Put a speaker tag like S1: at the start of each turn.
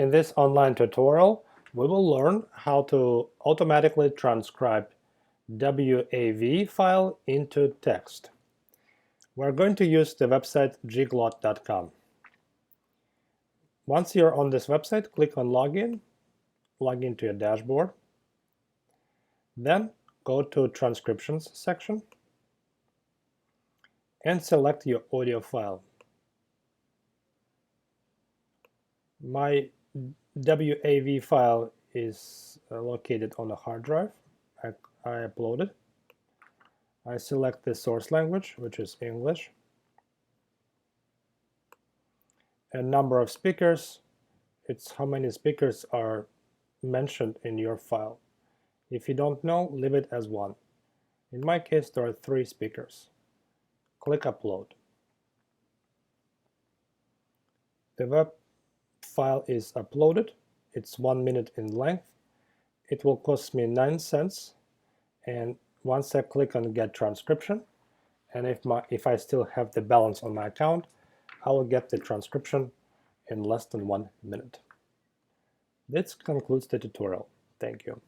S1: In this online tutorial, we will learn how to automatically transcribe WAV file into text. We're going to use the website gglot.com. Once you're on this website, click on Login, log into your dashboard. Then go to Transcriptions section and select your audio file. My WAV file is located on a hard drive. I upload it. I select the source language, which is English. And number of speakers, it's how many speakers are mentioned in your file. If you don't know, leave it as 1. In my case, there are 3 speakers. Click Upload. The web file is uploaded. It's 1 minute in length. It will cost me 9 cents. And once I click on Get Transcription, and if I still have the balance on my account, I will get the transcription in less than 1 minute. This concludes the tutorial. Thank you.